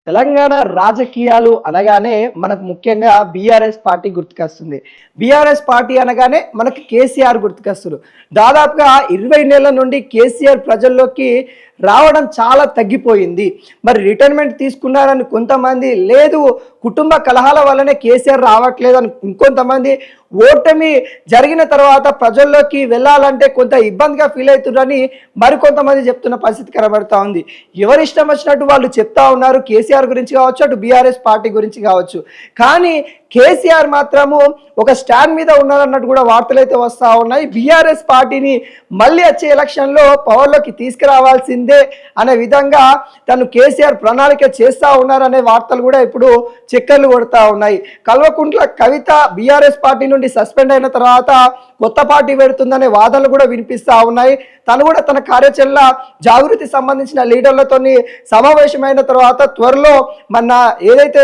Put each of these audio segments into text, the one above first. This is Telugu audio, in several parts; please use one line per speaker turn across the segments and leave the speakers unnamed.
తెలంగాణ రాజకీయాలు అనగానే మనకు ముఖ్యంగా బీఆర్ఎస్ పార్టీ గుర్తుకొస్తుంది. బీఆర్ఎస్ పార్టీ అనగానే మనకి కేసీఆర్ గుర్తుకొస్తారు. దాదాపుగా 20 నెలల నుండి కేసీఆర్ ప్రజల్లోకి రావడం చాలా తగ్గిపోయింది. మరి రిటైర్మెంట్ తీసుకున్నారని కొంతమంది, లేదు కుటుంబ కలహాల వల్లనే కేసీఆర్ రావట్లేదు అని ఇంకొంతమంది, ఓటమి జరిగిన తర్వాత ప్రజల్లోకి వెళ్ళాలంటే కొంత ఇబ్బందిగా ఫీల్ అవుతున్నారని మరికొంతమంది చెప్తున్న పరిస్థితి కనబడతా ఉంది. ఎవరి ఇష్టం వచ్చినట్టు వాళ్ళు చెప్తా ఉన్నారు, కేసీఆర్ గురించి కావచ్చు, అటు బీఆర్ఎస్ పార్టీ గురించి కావచ్చు. కానీ కేసీఆర్ మాత్రము ఒక స్టాండ్ మీద ఉన్నారన్నట్టు కూడా వార్తలు అయితే వస్తూ ఉన్నాయి. బీఆర్ఎస్ పార్టీని మళ్ళీ వచ్చే ఎలక్షన్లో పవర్లోకి తీసుకురావాల్సిందే అనే విధంగా తను కేసీఆర్ ప్రణాళిక చేస్తూ ఉన్నారనే వార్తలు కూడా ఇప్పుడు చక్కర్లు కొడతా ఉన్నాయి. కల్వకుంట్ల కవిత బీఆర్ఎస్ పార్టీ నుండి సస్పెండ్ అయిన తర్వాత కొత్త పార్టీ పెడుతుందనే వాదనలు కూడా వినిపిస్తూ ఉన్నాయి. తను కూడా తన కార్యాచరణ జాగృతి సంబంధించిన లీడర్లతో సమావేశమైన తర్వాత త్వరలో మన ఏదైతే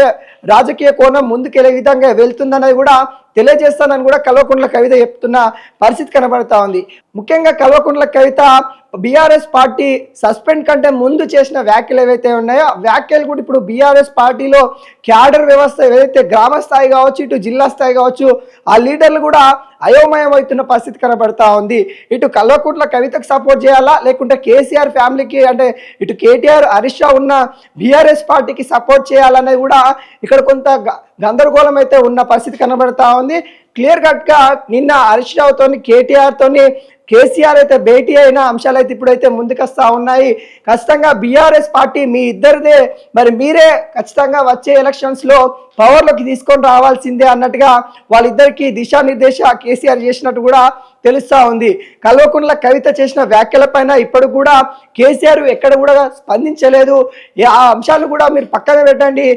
రాజకీయ కోణం ముందుకెళ్ళే విధంగా వెళ్తుందనేది కూడా తెలియజేస్తానని కూడా కల్వకుంట్ల కవిత చెప్తున్న పరిస్థితి కనబడతా ఉంది. ముఖ్యంగా Kalvakuntla Kavitha BRS party suspend కంటే ముందు చేసిన వ్యాఖ్యలు ఏవైతే ఉన్నాయో ఆ వ్యాఖ్యలు కూడా ఇప్పుడు బీఆర్ఎస్ పార్టీలో క్యాడర్ వ్యవస్థ ఏదైతే గ్రామ స్థాయి కావచ్చు, ఇటు జిల్లా స్థాయి కావచ్చు, ఆ లీడర్లు కూడా అయోమయం అవుతున్న పరిస్థితి కనబడతా ఉంది. ఇటు కల్వకుంట్ల కవితకు సపోర్ట్ చేయాలా, లేకుంటే కేసీఆర్ ఫ్యామిలీకి అంటే ఇటు కేటీఆర్ హరీష్ రావు ఉన్న బీఆర్ఎస్ పార్టీకి సపోర్ట్ చేయాలనేది కూడా ఇక్కడ కొంత గందరగోళం అయితే ఉన్న పరిస్థితి కనబడతా ఉంది. క్లియర్ కట్గా నిన్న హరీష్ రావుతోని కేటీఆర్తోని కేసీఆర్ అయితే భేటీ అయిన అంశాలు అయితే ఇప్పుడైతే ముందుకొస్తా ఉన్నాయి. ఖచ్చితంగా బీఆర్ఎస్ పార్టీ మీ ఇద్దరిదే, మరి మీరే ఖచ్చితంగా వచ్చే ఎలక్షన్స్లో పవర్లోకి తీసుకొని రావాల్సిందే అన్నట్టుగా వాళ్ళిద్దరికీ దిశానిర్దేశ కేసీఆర్ చేసినట్టు కూడా తెలుస్తూ ఉంది. కల్వకుంట్ల కవిత చేసిన వ్యాఖ్యలపైన ఇప్పుడు కూడా కేసీఆర్ ఎక్కడ కూడా స్పందించలేదు. ఆ అంశాలు కూడా మీరు పక్కన పెట్టండి.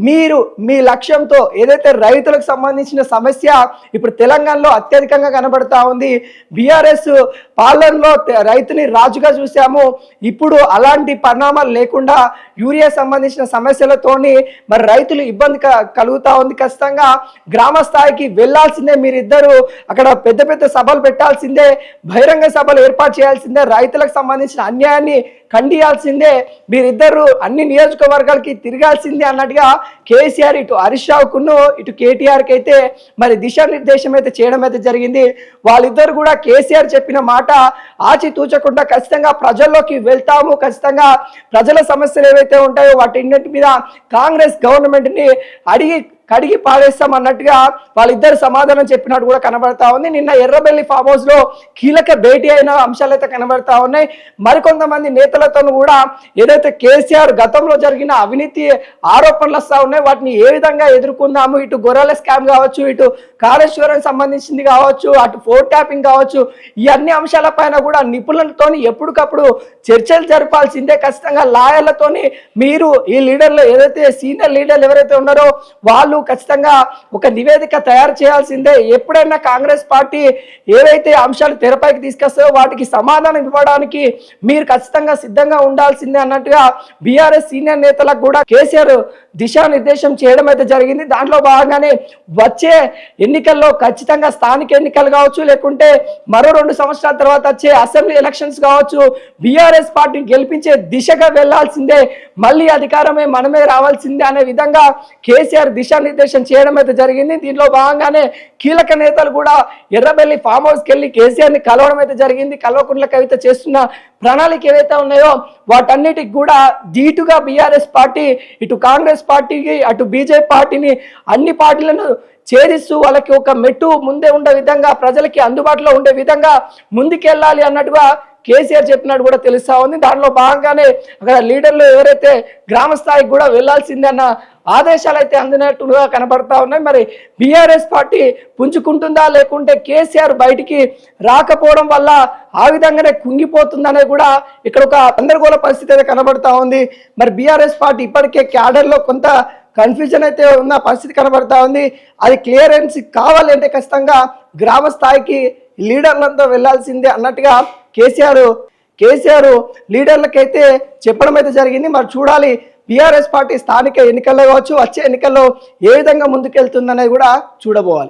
మీరు మీ లక్ష్యంతో ఏదైతే రైతులకు సంబంధించిన సమస్య ఇప్పుడు తెలంగాణలో అత్యధికంగా కనబడతా ఉంది. బీఆర్ఎస్ పాలనలో రైతుని రాజుగా చూసాము. ఇప్పుడు అలాంటి పరిణామాలు లేకుండా యూరియా సంబంధించిన సమస్యలతోని మరి రైతులు ఇబ్బంది కలుగుతా ఉంది. ఖచ్చితంగా గ్రామ స్థాయికి వెళ్లాల్సిందే, మీరిద్దరు అక్కడ పెద్ద పెద్ద సభలు పెట్టాల్సిందే, బహిరంగ సభలు ఏర్పాటు చేయాల్సిందే, రైతులకు సంబంధించిన అన్యాయాన్ని ఖండియాల్సిందే, మీరిద్దరు అన్ని నియోజకవర్గాలకి తిరగాల్సిందే అన్నట్టుగా కేసీఆర్ ఇటు హరీష్ రావుకును ఇటు కేటీఆర్కి అయితే మరి దిశానిర్దేశం అయితే చేయడం అయితే జరిగింది. వాళ్ళిద్దరు కూడా కేసీఆర్ చెప్పిన మాట ఆచితూచకుండా ఖచ్చితంగా ప్రజల్లోకి వెళ్తాము, ఖచ్చితంగా ప్రజల సమస్యలు ఏవైతే ఉంటాయో వాటిన్నింటి మీద కాంగ్రెస్ గవర్నమెంట్ని కడిగి పాడేస్తాం అన్నట్టుగా వాళ్ళిద్దరు సమాధానం చెప్పినట్టు కూడా కనబడతా ఉంది. నిన్న ఎర్రబెల్లి ఫామ్ హౌస్ లో కీలక భేటీ అయిన అంశాలు అయితే కనబడతా ఉన్నాయి. మరికొంతమంది నేతలతో కూడా ఏదైతే కేసీఆర్ గతంలో జరిగిన అవినీతి ఆరోపణలు వస్తా ఉన్నాయి, వాటిని ఏ విధంగా ఎదుర్కొందాము, ఇటు గొర్రెల స్కామ్ కావచ్చు, ఇటు కాళేశ్వరం సంబంధించింది కావచ్చు, అటు ఫోర్ ట్యాపింగ్ కావచ్చు, ఈ అన్ని అంశాలపైన కూడా నిపుణులతో ఎప్పటికప్పుడు చర్చలు జరపాల్సిందే. ఖచ్చితంగా లాయర్లతోని మీరు ఈ లీడర్లు ఏదైతే సీనియర్ లీడర్లు ఎవరైతే ఉన్నారో వాళ్ళు ఖచ్చితంగా ఒక నివేదిక తయారు చేయాల్సిందే. ఎప్పుడైనా కాంగ్రెస్ పార్టీ ఏవైతే అంశాలు తెరపైకి తీసుకొస్తాయో వాటికి సమాధానం ఇవ్వడానికి మీరు ఖచ్చితంగా సిద్ధంగా ఉండాల్సిందే అన్నట్టుగా బీఆర్ఎస్ సీనియర్ నేతలకు కూడా కేసీఆర్ దిశానిర్దేశం చేయడం అయితే జరిగింది. దాంట్లో భాగంగానే వచ్చే ఎన్నికల్లో ఖచ్చితంగా స్థానిక ఎన్నికలు కావచ్చు, లేకుంటే మరో 2 సంవత్సరాల తర్వాత వచ్చే అసెంబ్లీ ఎలక్షన్స్ కావచ్చు, బీఆర్ఎస్ పార్టీని గెలిపించే దిశగా వెళ్లాల్సిందే, మళ్ళీ అధికారమే మనమే రావాల్సిందే అనే విధంగా కేసీఆర్ దిశానిర్దేశం చేయడం అయితే జరిగింది. దీంట్లో భాగంగానే కీలక నేతలు కూడా ఎర్రబెల్లి ఫామ్ హౌస్కి వెళ్ళి కేసీఆర్ని కలవడం అయితే జరిగింది. కల్వకుంట్ల కవిత చేస్తున్న ప్రణాళిక ఏవైతే ఉన్నాయో వాటన్నిటికి కూడా ధీటుగా బీఆర్ఎస్ పార్టీ ఇటు కాంగ్రెస్ పార్టీకి అటు బీజేపీ పార్టీని అన్ని పార్టీలను ఛేదిస్తూ వాళ్ళకి ఒక మెట్టు ముందే ఉండే విధంగా ప్రజలకి అందుబాటులో ఉండే విధంగా ముందుకెళ్ళాలి అన్నట్టుగా కేసీఆర్ చెప్పినట్టు కూడా తెలుస్తా ఉంది. దానిలో భాగంగానే అక్కడ లీడర్లు ఎవరైతే గ్రామ స్థాయికి కూడా వెళ్లాల్సిందే అన్న ఆదేశాలు అయితే అందినట్టుగా కనబడతా ఉన్నాయి. మరి బీఆర్ఎస్ పార్టీ పుంజుకుంటుందా, లేకుంటే కేసీఆర్ బయటికి రాకపోవడం వల్ల ఆ విధంగానే కుంగిపోతుందనే కూడా ఇక్కడ ఒక గందరగోళ పరిస్థితి అయితే కనబడతా ఉంది. మరి బీఆర్ఎస్ పార్టీ ఇప్పటికే క్యాడర్లో కొంత కన్ఫ్యూజన్ అయితే ఉన్న పరిస్థితి కనబడతా ఉంది. అది క్లియరెన్స్ కావాలంటే ఖచ్చితంగా గ్రామ స్థాయికి లీడర్లంతా వెళ్లాల్సిందే అన్నట్టుగా కేసీఆర్ లీడర్లకైతే చెప్పడం అయితే జరిగింది. మరి చూడాలి బీఆర్ఎస్ పార్టీ స్థానిక ఎన్నికల్లో కావచ్చు, వచ్చే ఎన్నికల్లో ఏ విధంగా ముందుకెళ్తుందనేది కూడా చూడబోవాలి.